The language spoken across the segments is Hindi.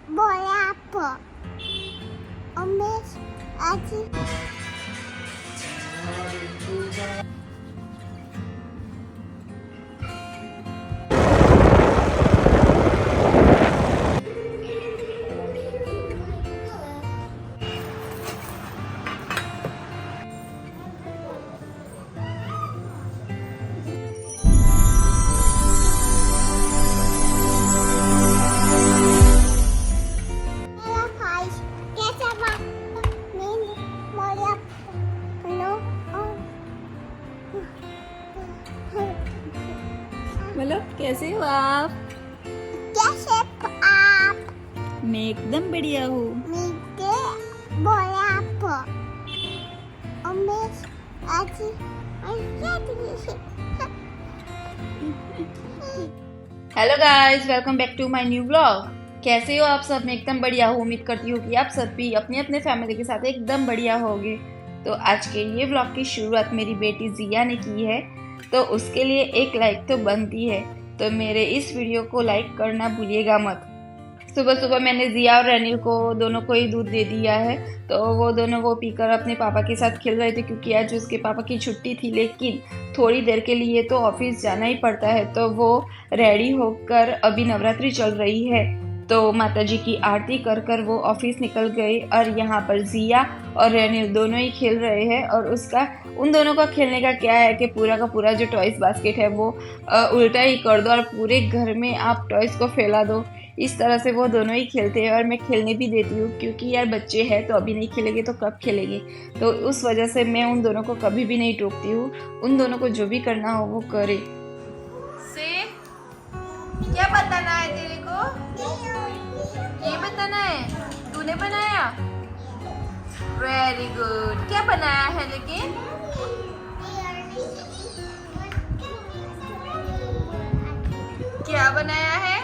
Boyapo. Omes aji. Hello guys. कैसे आप? मैं बोयापो. No. मतलब कैसे हो आप? कैसे आप? मैं एकदम बढ़िया हूँ। Mite boyapo. Omes aji. Hello guys, welcome back to my new vlog. कैसे हो आप सब? मैं एकदम बढ़िया हूँ। उम्मीद करती हूँ कि आप सब भी अपने अपने फैमिली के साथ एकदम बढ़िया होंगे। तो आज के ये व्लॉग की शुरुआत मेरी बेटी जिया ने की है, तो उसके लिए एक लाइक तो बनती है। तो मेरे इस वीडियो को लाइक करना भूलिएगा मत। सुबह सुबह मैंने जिया और रैनिल को दोनों को ही दूध दे दिया है, तो वो दोनों वो पीकर अपने पापा के साथ खेल रहे थे, क्योंकि आज उसके पापा की छुट्टी थी। लेकिन थोड़ी देर के लिए तो ऑफिस जाना ही पड़ता है, तो वो रेडी होकर, अभी नवरात्रि चल रही है तो माता जी की आरती कर कर वो ऑफिस निकल गई। और यहाँ पर जिया और रैनिल दोनों ही खेल रहे हैं। और उसका उन दोनों का खेलने का क्या है कि पूरा का पूरा जो टॉयज बास्केट है वो उल्टा ही कर दो और पूरे घर में आप टॉयज को फैला दो। इस तरह से वो दोनों ही खेलते हैं और मैं खेलने भी देती हूँ, क्योंकि यार बच्चे हैं तो अभी नहीं खेलेंगे तो कब खेलेंगे। तो उस वजह से मैं उन दोनों को कभी भी नहीं टोकती हूँ। उन दोनों को जो भी करना हो वो करे। से क्या बताना है तेरे को? ये बताना है? तूने बनाया? Very good. क्या बनाया है लेकिन? क्या बनाया है?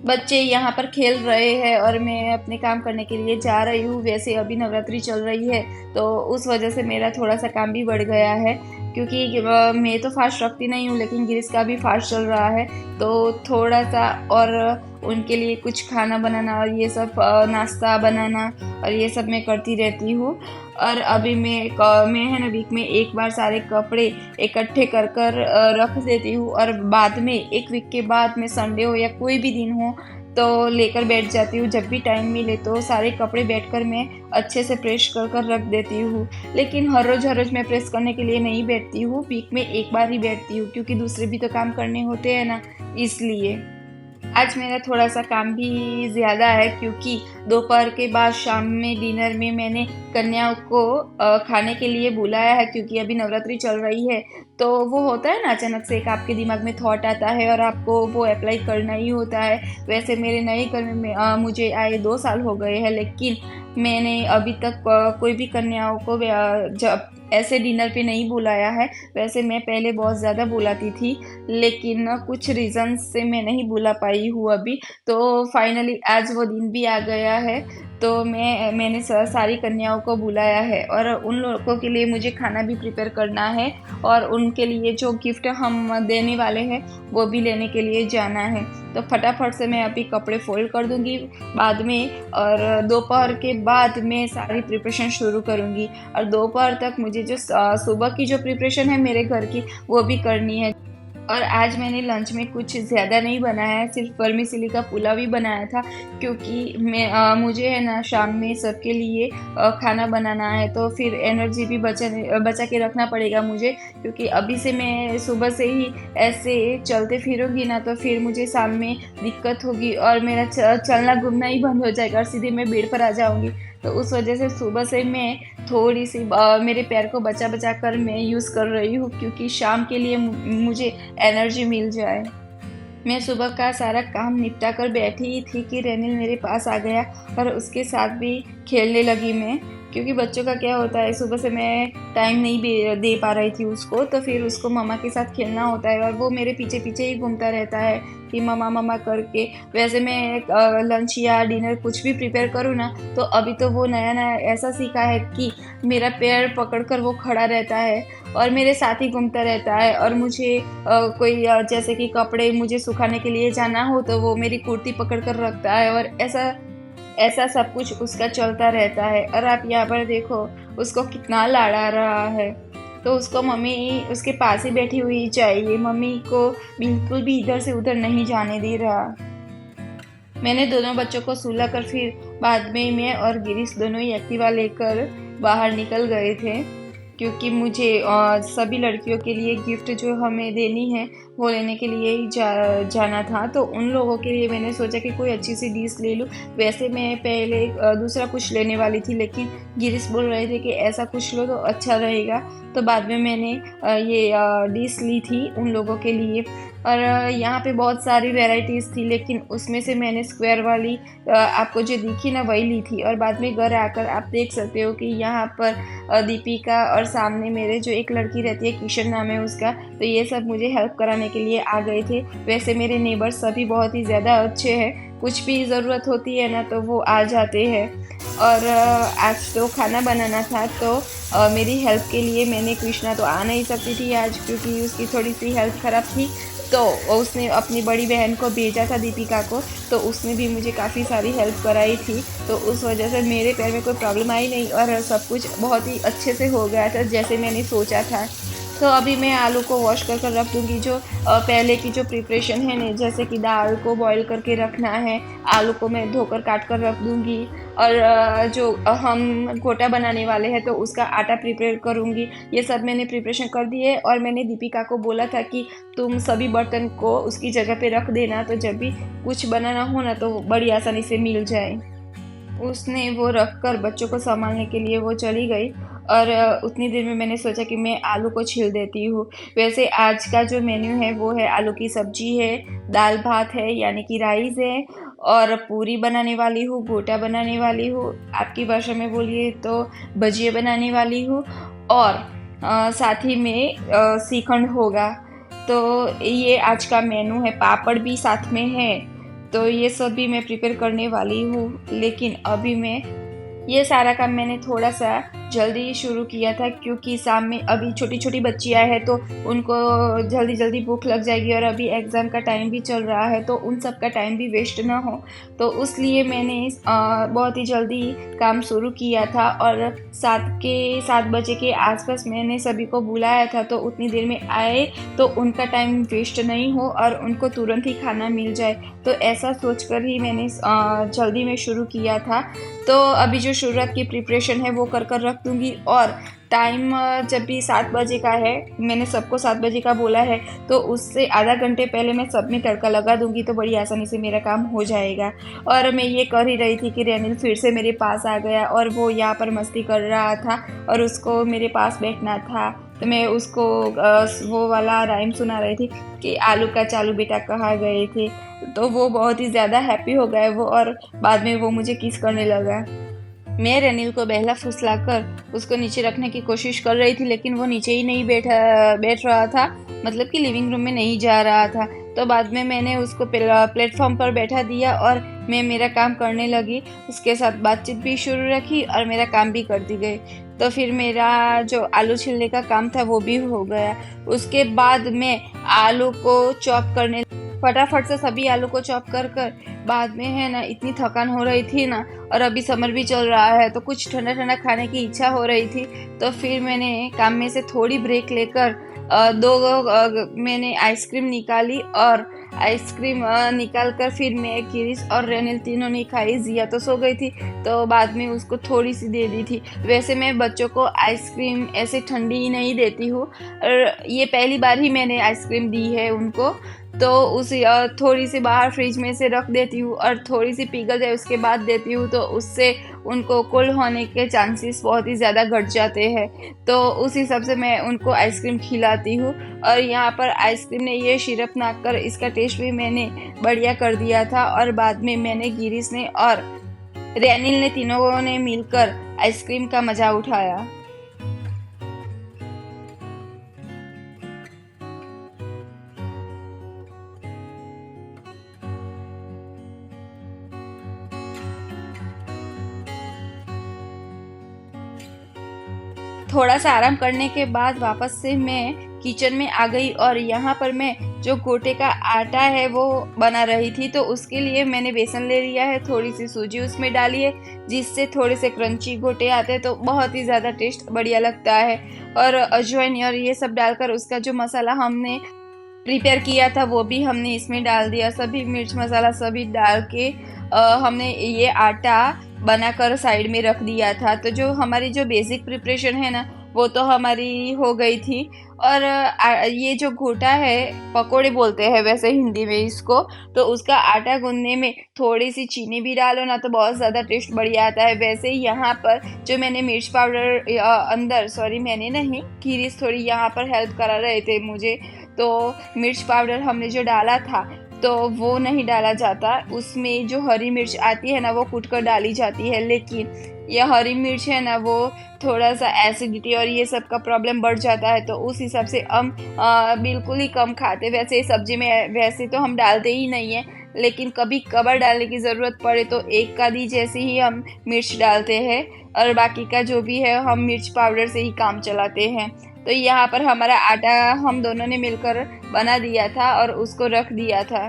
बच्चे यहाँ पर खेल रहे हैं और मैं अपने काम करने के लिए जा रही हूँ। वैसे अभी नवरात्रि चल रही है तो उस वजह से मेरा थोड़ा सा काम भी बढ़ गया है, क्योंकि मैं तो फास्ट रखती नहीं हूँ, लेकिन गिरीश का भी फास्ट चल रहा है। तो थोड़ा सा और उनके लिए कुछ खाना बनाना और ये सब नाश्ता बनाना और ये सब मैं करती रहती हूँ। और अभी मैं है ना वीक में एक बार सारे कपड़े इकट्ठे कर कर रख देती हूँ, और बाद में एक वीक के बाद में संडे हो या कोई भी दिन हो तो लेकर बैठ जाती हूँ। जब भी टाइम मिले तो सारे कपड़े बैठकर मैं अच्छे से प्रेस कर कर रख देती हूँ। लेकिन हर रोज़ मैं प्रेस करने के लिए नहीं बैठती हूँ, वीक में एक बार ही बैठती हूँ, क्योंकि दूसरे भी तो काम करने होते हैं ना, इसलिए। आज मेरा थोड़ा सा काम भी ज़्यादा है, क्योंकि दोपहर के बाद शाम में डिनर में मैंने कन्याओं को खाने के लिए बुलाया है, क्योंकि अभी नवरात्रि चल रही है। तो वो होता है ना, अचानक से एक आपके दिमाग में थॉट आता है और आपको वो अप्लाई करना ही होता है। वैसे मेरे नए घर में मुझे आए 2 साल हो गए हैं, लेकिन मैंने अभी तक कोई भी कन्याओं को जब ऐसे डिनर पे नहीं बुलाया है। वैसे मैं पहले बहुत ज़्यादा बुलाती थी, लेकिन कुछ रीज़न से मैं नहीं बुला पाई हूँ अभी। तो फाइनली आज वो दिन भी आ गया है, तो मैंने सारी कन्याओं को बुलाया है और उन लोगों के लिए मुझे खाना भी प्रिपेयर करना है, और उनके लिए जो गिफ्ट हम देने वाले हैं वो भी लेने के लिए जाना है। तो फटाफट से मैं अभी कपड़े फोल्ड कर दूंगी बाद में, और दोपहर के बाद मैं सारी प्रिपरेशन शुरू करूंगी। और दोपहर तक मुझे जो सुबह की जो प्रिपरेशन है मेरे घर की वो भी करनी है। और आज मैंने लंच में कुछ ज़्यादा नहीं बनाया है, सिर्फ वर्मीसेली का पुलाव ही बनाया था, क्योंकि मुझे है ना शाम में सबके लिए खाना बनाना है, तो फिर एनर्जी भी बचा के रखना पड़ेगा मुझे, क्योंकि अभी से मैं सुबह से ही ऐसे चलते फिरूंगी ना तो फिर मुझे शाम में दिक्कत होगी और मेरा चलना घूमना ही बंद हो जाएगा और सीधे मैं बेड पर आ जाऊंगी। तो उस वजह से सुबह से मैं थोड़ी सी मेरे पैर को बचा कर मैं यूज़ कर रही हूँ, क्योंकि शाम के लिए मुझे एनर्जी मिल जाए। मैं सुबह का सारा काम निपटा कर बैठी ही थी कि रेनिल मेरे पास आ गया और उसके साथ भी खेलने लगी मैं, क्योंकि बच्चों का क्या होता है, सुबह से मैं टाइम नहीं दे पा रही थी उसको, तो फिर उसको मम्मा के साथ खेलना होता है और वो मेरे पीछे पीछे ही घूमता रहता है कि मम्मा मम्मा करके। वैसे मैं लंच या डिनर कुछ भी प्रिपेयर करूँ ना, तो अभी तो वो नया नया ऐसा सीखा है कि मेरा पैर पकड़कर वो खड़ा रहता है और मेरे साथ ही घूमता रहता है। और मुझे कोई जैसे कि कपड़े मुझे सुखाने के लिए जाना हो तो वो मेरी कुर्ती पकड़ कर रखता है, और ऐसा ऐसा सब कुछ उसका चलता रहता है। और आप यहाँ पर देखो उसको कितना लाड़ा रहा है। तो उसको मम्मी उसके पास ही बैठी हुई चाहिए, मम्मी को बिल्कुल भी इधर से उधर नहीं जाने दे रहा। मैंने दोनों बच्चों को सुला कर फिर बाद में मैं और गिरीश दोनों ही एक्टिवा लेकर बाहर निकल गए थे, क्योंकि मुझे सभी लड़कियों के लिए गिफ्ट जो हमें देनी है वो लेने के लिए ही जाना था। तो उन लोगों के लिए मैंने सोचा कि कोई अच्छी सी डिश ले लूँ। वैसे मैं पहले दूसरा कुछ लेने वाली थी, लेकिन गिरीश बोल रहे थे कि ऐसा कुछ लो तो अच्छा रहेगा। तो बाद में मैंने ये डिश ली थी उन लोगों के लिए। और यहाँ पे बहुत सारी वैरायटीज़ थी, लेकिन उसमें से मैंने स्क्वायर वाली आपको जो दिखी ना वही ली थी। और बाद में घर आकर आप देख सकते हो कि यहाँ पर दीपिका और सामने मेरे जो एक लड़की रहती है, किशन नाम है उसका, तो ये सब मुझे हेल्प कराने के लिए आ गए थे। वैसे मेरे नेबर्स सभी बहुत ही ज़्यादा अच्छे हैं, कुछ भी ज़रूरत होती है ना तो वो आ जाते हैं। और आज तो खाना बनाना था, तो मेरी हेल्प के लिए मैंने, कृष्णा तो आ नहीं सकती थी आज क्योंकि उसकी थोड़ी सी हेल्थ ख़राब थी, तो उसने अपनी बड़ी बहन को भेजा था दीपिका को, तो उसने भी मुझे काफ़ी सारी हेल्प कराई थी। तो उस वजह से मेरे पैर में कोई प्रॉब्लम आई नहीं और सब कुछ बहुत ही अच्छे से हो गया था जैसे मैंने सोचा था। तो अभी मैं आलू को वॉश कर कर रख दूँगी। जो पहले की जो प्रिपरेशन है ना, जैसे कि दाल को बॉईल करके रखना है, आलू को मैं धोकर काट कर रख दूँगी, और जो हम गोटा बनाने वाले हैं तो उसका आटा प्रिपेयर करूँगी। ये सब मैंने प्रिपरेशन कर दी है। और मैंने दीपिका को बोला था कि तुम सभी बर्तन को उसकी जगह पे रख देना, तो जब भी कुछ बनाना हो ना तो बड़ी आसानी से मिल जाए। उसने वो रख कर बच्चों को संभालने के लिए वो चली गई, और उतनी देर में मैंने सोचा कि मैं आलू को छील देती हूँ। वैसे आज का जो मेन्यू है वो है आलू की सब्जी है, दाल भात है यानी कि राइस है, और पूरी बनाने वाली हूँ, गोटा बनाने वाली हूँ, आपकी भाषा में बोलिए तो भजिए बनाने वाली हूँ, और साथ ही में श्रीखंड होगा। तो ये आज का मेनू है, पापड़ भी साथ में है। तो ये सब भी मैं प्रिपेयर करने वाली हूँ, लेकिन अभी मैं ये सारा काम मैंने थोड़ा सा जल्दी शुरू किया था क्योंकि शाम में अभी छोटी छोटी बच्चियाँ हैं तो उनको जल्दी जल्दी भूख लग जाएगी, और अभी एग्ज़ाम का टाइम भी चल रहा है तो उन सब का टाइम भी वेस्ट ना हो, तो उसलिए मैंने बहुत ही जल्दी काम शुरू किया था। और 7 बजे के आसपास मैंने सभी को बुलाया था, तो उतनी देर में आए तो उनका टाइम वेस्ट नहीं हो और उनको तुरंत ही खाना मिल जाए, तो ऐसा सोचकर ही मैंने जल्दी में शुरू किया था। तो अभी जो शुरुआत की प्रिपरेशन है वो कर रख दूँगी, और टाइम जब भी 7 बजे का है, मैंने सबको 7 बजे का बोला है, तो उससे आधा घंटे पहले मैं सब में तड़का लगा दूँगी तो बड़ी आसानी से मेरा काम हो जाएगा। और मैं ये कर ही रही थी कि रेनिल फिर से मेरे पास आ गया और वो यहाँ पर मस्ती कर रहा था और उसको मेरे पास बैठना था, तो मैं उसको वो वाला राइम सुना रही थी कि आलू का चालू बेटा कहाँ गए थे, तो वो बहुत ही ज़्यादा हैप्पी हो गए वो, और बाद में वो मुझे किस करने लगा। मैं रेनिल को बहला फुसला कर उसको नीचे रखने की कोशिश कर रही थी, लेकिन वो नीचे ही नहीं बैठ रहा था, मतलब कि लिविंग रूम में नहीं जा रहा था। तो बाद में मैंने उसको प्लेटफॉर्म पर बैठा दिया और मैं मेरा काम करने लगी, उसके साथ बातचीत भी शुरू रखी और मेरा काम भी करती गई। तो फिर मेरा जो आलू छीलने का काम था वो भी हो गया। उसके बाद मैं आलू को चॉप करने, फटाफट से सभी आलू को चॉप कर बाद में है ना, इतनी थकान हो रही थी ना, और अभी समर भी चल रहा है तो कुछ ठंडा ठंडा खाने की इच्छा हो रही थी, तो फिर मैंने काम में से थोड़ी ब्रेक लेकर मैंने आइसक्रीम निकाली, और आइसक्रीम निकाल कर फिर मैं, गिरीश और रेनिल तीनों ने खाई। जिया तो सो गई थी तो बाद में उसको थोड़ी सी दे दी थी। वैसे मैं बच्चों को आइसक्रीम ऐसे ठंडी ही नहीं देती हूँ, और ये पहली बार ही मैंने आइसक्रीम दी है उनको, तो उसे थोड़ी सी बाहर फ्रिज में से रख देती हूँ और थोड़ी सी पिघल जाए उसके बाद देती हूँ, तो उससे उनको कोल्ड होने के चांसेस बहुत ही ज़्यादा घट जाते हैं। तो उस हिसाब से मैं उनको आइसक्रीम खिलाती हूँ। और यहाँ पर आइसक्रीम ने ये सिरप नाक कर इसका टेस्ट भी मैंने बढ़िया कर दिया था, और बाद में मैंने, गिरीश ने और रेनिल ने, तीनों ने मिलकर आइसक्रीम का मज़ा उठाया। थोड़ा सा आराम करने के बाद वापस से मैं किचन में आ गई और यहाँ पर मैं जो गोटे का आटा है वो बना रही थी। तो उसके लिए मैंने बेसन ले लिया है, थोड़ी सी सूजी उसमें डाली है जिससे थोड़े से क्रंची गोटे आते हैं तो बहुत ही ज़्यादा टेस्ट बढ़िया लगता है। और अजवाइन और ये सब डालकर उसका जो मसाला हमने प्रिपेयर किया था वो भी हमने इसमें डाल दिया। सभी मिर्च मसाला सभी डाल के हमने ये आटा बनाकर साइड में रख दिया था। तो जो हमारी जो बेसिक प्रिपरेशन है ना वो तो हमारी हो गई थी। और ये जो घोटा है, पकोड़े बोलते हैं वैसे हिंदी में इसको, तो उसका आटा गूंदने में थोड़ी सी चीनी भी डालो ना तो बहुत ज़्यादा टेस्ट बढ़िया आता है। वैसे ही यहाँ पर जो मैंने मिर्च पाउडर अंदर, सॉरी मैंने नहीं, गिरीश थोड़ी यहाँ पर हेल्प करा रहे थे मुझे, तो मिर्च पाउडर हमने जो डाला था तो वो नहीं डाला जाता, उसमें जो हरी मिर्च आती है ना वो कूट कर डाली जाती है। लेकिन यह हरी मिर्च है ना वो थोड़ा सा एसिडिटी और ये सब का प्रॉब्लम बढ़ जाता है, तो उस हिसाब से हम बिल्कुल ही कम खाते। वैसे सब्जी में वैसे तो हम डालते ही नहीं है, लेकिन कभी कभार डालने की ज़रूरत पड़े तो एक आधी जैसे ही हम मिर्च डालते हैं और बाकी का जो भी है हम मिर्च पाउडर से ही काम चलाते हैं। तो यहाँ पर हमारा आटा हम दोनों ने मिलकर बना दिया था और उसको रख दिया था।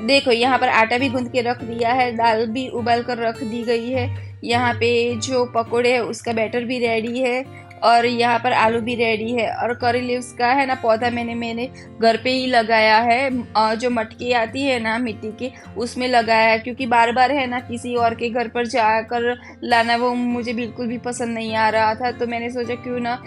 देखो यहाँ पर आटा भी गूंद के रख दिया है, दाल भी उबाल कर रख दी गई है। यहाँ पे जो पकोड़े है उसका बैटर भी रेडी है और यहाँ पर आलू भी रेडी है। और करी लीव्स का है ना पौधा मैंने घर पे ही लगाया है, जो मटकी आती है ना मिट्टी की उसमें लगाया है, क्योंकि बार बार है ना किसी और के घर पर जाकर लाना वो मुझे बिल्कुल भी पसंद नहीं आ रहा था। तो मैंने सोचा क्यों ना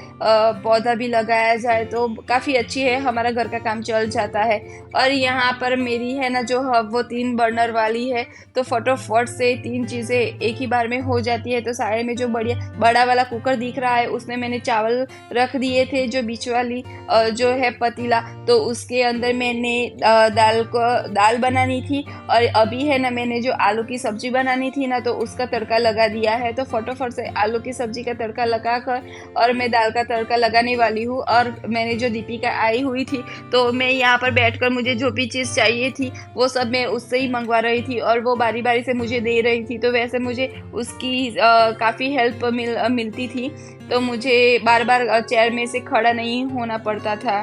पौधा भी लगाया जाए, तो काफ़ी अच्छी है, हमारा घर का काम चल जाता है। और यहाँ पर मेरी है ना जो वो 3 बर्नर वाली है, तो फटाफट से 3 चीज़ें एक ही बार में हो जाती है। तो साइड में जो बड़ा वाला कुकर दिख रहा है उसमें मैंने चावल रख दिए थे, जो बीच वाली जो है पतीला, तो उसके अंदर मैंने दाल बनानी थी। और अभी है ना मैंने जो आलू की सब्जी बनानी थी ना तो उसका तड़का लगा दिया है। तो फटाफट से आलू की सब्जी का तड़का लगाकर और मैं दाल का तड़का लगाने वाली हूँ। और मैंने जो दीपिका आई हुई थी तो मैं यहाँ पर बैठकर मुझे जो भी चीज़ चाहिए थी वो सब मैं उससे ही मंगवा रही थी और वो बारी बारी से मुझे दे रही थी। तो वैसे मुझे उसकी काफ़ी हेल्प मिलती थी, तो मुझे बार बार चेयर में से खड़ा नहीं होना पड़ता था।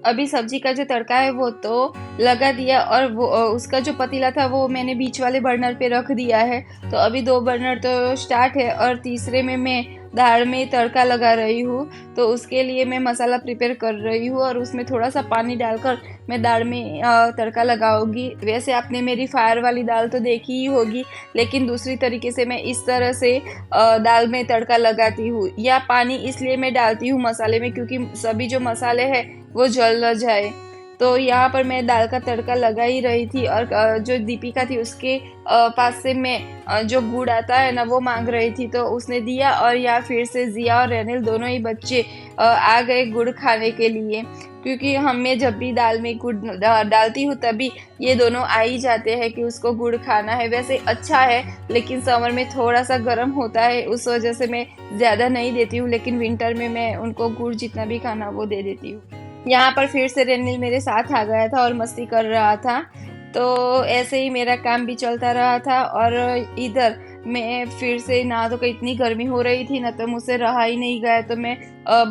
अभी सब्जी का जो तड़का है वो तो लगा दिया और वो उसका जो पतीला था वो मैंने बीच वाले बर्नर पे रख दिया है। तो अभी 2 बर्नर तो स्टार्ट है और तीसरे में मैं दाल में तड़का लगा रही हूँ। तो उसके लिए मैं मसाला प्रिपेयर कर रही हूँ और उसमें थोड़ा सा पानी डालकर मैं दाल में तड़का लगाऊंगी। वैसे आपने मेरी फायर वाली दाल तो देखी ही होगी, लेकिन दूसरी तरीके से मैं इस तरह से दाल में तड़का लगाती हूँ। या पानी इसलिए मैं डालती हूँ मसाले में क्योंकि सभी जो मसाले हैं वो जल न जाए। तो यहाँ पर मैं दाल का तड़का लगा ही रही थी और जो दीपिका थी उसके पास से मैं जो गुड़ आता है ना वो मांग रही थी, तो उसने दिया। और यहाँ फिर से जिया और रेनिल दोनों ही बच्चे आ गए गुड़ खाने के लिए, क्योंकि मैं जब भी दाल में गुड़ डालती हूँ तभी ये दोनों आ ही जाते हैं कि उसको गुड़ खाना है। वैसे अच्छा है, लेकिन समर में थोड़ा सा गर्म होता है उस वजह से मैं ज़्यादा नहीं देती हूँ, लेकिन विंटर में मैं उनको गुड़ जितना भी खाना वो दे देती हूँ। यहाँ पर फिर से रेनिल मेरे साथ आ गया था और मस्ती कर रहा था, तो ऐसे ही मेरा काम भी चलता रहा था। और इधर मैं फिर से ना तो इतनी गर्मी हो रही थी ना तो मुझसे रहा ही नहीं गया, तो मैं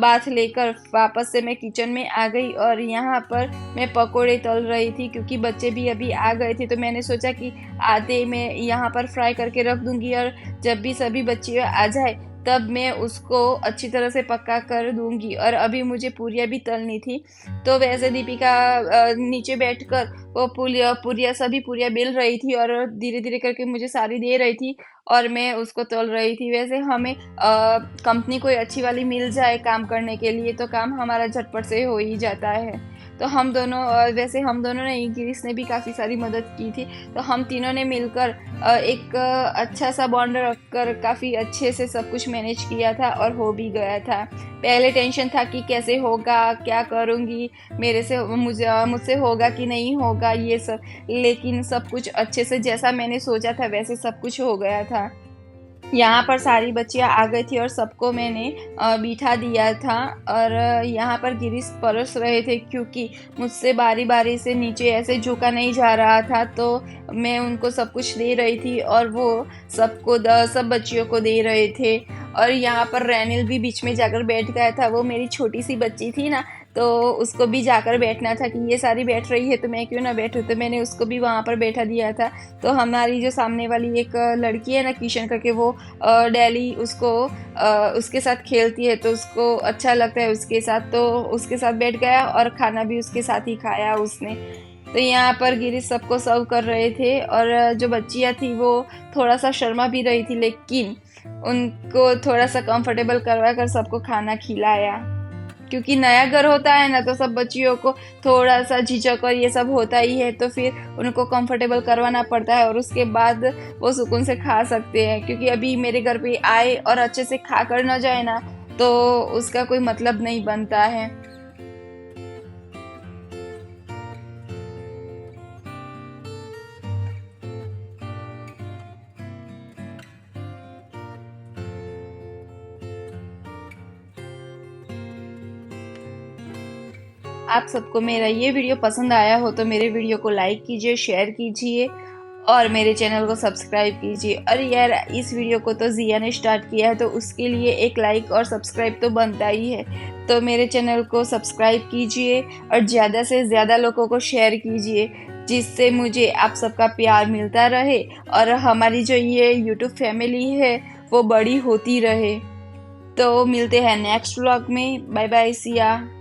बाथ लेकर वापस से मैं किचन में आ गई और यहाँ पर मैं पकोड़े तल रही थी क्योंकि बच्चे भी अभी आ गए थे। तो मैंने सोचा कि आधे मैं यहाँ पर फ्राई करके रख दूँगी और जब भी सभी बच्चे आ जाए तब मैं उसको अच्छी तरह से पका कर दूंगी। और अभी मुझे पूरियाँ भी तलनी थी, तो वैसे दीपिका नीचे बैठकर वो पूरियाँ सभी पूरियाँ बेल रही थी और धीरे धीरे करके मुझे सारी दे रही थी और मैं उसको तल रही थी। वैसे हमें कंपनी कोई अच्छी वाली मिल जाए काम करने के लिए तो काम हमारा झटपट से हो ही जाता है। तो हम दोनों वैसे हम दोनों ने, गिरीश ने भी काफ़ी सारी मदद की थी, तो हम तीनों ने मिलकर एक अच्छा सा बॉन्ड रखकर काफ़ी अच्छे से सब कुछ मैनेज किया था और हो भी गया था। पहले टेंशन था कि कैसे होगा, क्या करूँगी, मुझसे होगा कि नहीं होगा ये सब, लेकिन सब कुछ अच्छे से जैसा मैंने सोचा था वैसे सब कुछ हो गया था। यहाँ पर सारी बच्चियाँ आ गई थी और सबको मैंने बिठा दिया था और यहाँ पर गिरीश परस रहे थे क्योंकि मुझसे बारी बारी से नीचे ऐसे झुका नहीं जा रहा था, तो मैं उनको सब कुछ दे रही थी और वो सब बच्चियों को दे रहे थे। और यहाँ पर रेनिल भी बीच में जाकर बैठ गया था। वो मेरी छोटी सी बच्ची थी ना, तो उसको भी जाकर बैठना था कि ये सारी बैठ रही है तो मैं क्यों ना बैठूं, तो मैंने उसको भी वहाँ पर बैठा दिया था। तो हमारी जो सामने वाली एक लड़की है ना, किशन करके, वो डेली उसके साथ खेलती है, तो उसको अच्छा लगता है उसके साथ, तो उसके साथ बैठ गया और खाना भी उसके साथ ही खाया उसने। तो यहाँ पर गिरीश सबको सर्व कर रहे थे और जो बच्चियाँ थी वो थोड़ा सा शर्मा भी रही थी, लेकिन उनको थोड़ा सा कंफर्टेबल करवा कर सबको खाना खिलाया। क्योंकि नया घर होता है ना, तो सब बच्चियों को थोड़ा सा झिझक और ये सब होता ही है, तो फिर उनको कंफर्टेबल करवाना पड़ता है और उसके बाद वो सुकून से खा सकते हैं। क्योंकि अभी मेरे घर पे आए और अच्छे से खा कर न जाए ना, तो उसका कोई मतलब नहीं बनता है। आप सबको मेरा ये वीडियो पसंद आया हो तो मेरे वीडियो को लाइक कीजिए, शेयर कीजिए और मेरे चैनल को सब्सक्राइब कीजिए। और यार, इस वीडियो को तो जिया ने स्टार्ट किया है, तो उसके लिए एक लाइक और सब्सक्राइब तो बनता ही है। तो मेरे चैनल को सब्सक्राइब कीजिए और ज़्यादा से ज़्यादा लोगों को शेयर कीजिए, जिससे मुझे आप सबका प्यार मिलता रहे और हमारी जो ये यूट्यूब फैमिली है वो बड़ी होती रहे। तो मिलते हैं नेक्स्ट व्लॉग में। Bye bye, Siya.